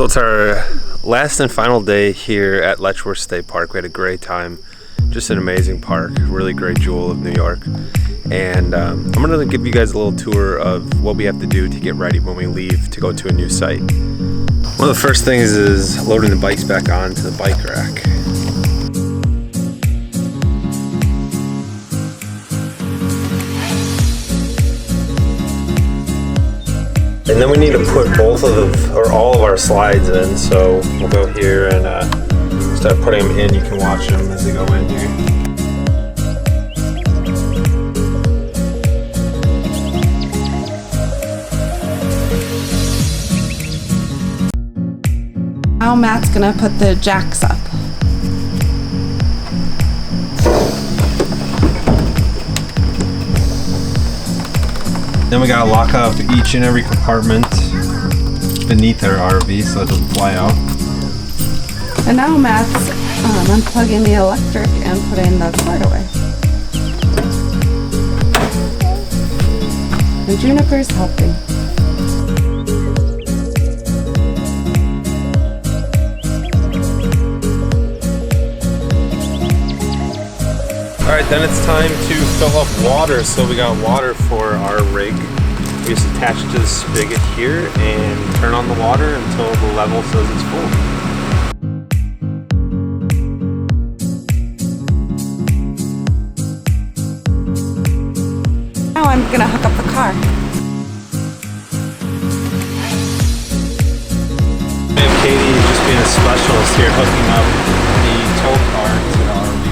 So it's our last and final day here at Letchworth State Park. We had a great time. Just an amazing park, really great jewel of New York. And I'm gonna give you guys a little tour of what we have to do to get ready when we leave to go to a new site. One of the first things is loading the bikes back onto the bike rack. And then we need to put all of our slides in. So we'll go here and start putting them in. You can watch them as they go in here. Now Matt's gonna put the jacks up. Then we gotta lock up each and every compartment beneath our RV so it doesn't fly out. And now Matt's unplugging the electric and putting the cord away. And Juniper's helping. Alright, then it's time to fill up water. So we got water for our rig. We just attach it to the spigot here and turn on the water until the level says it's full. Now I'm gonna hook up the car. I have Katie just being a specialist here, hooking up the tow car to the RV.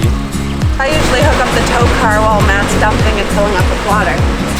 I usually hook up the tow car while Matt's dumping and filling up with water.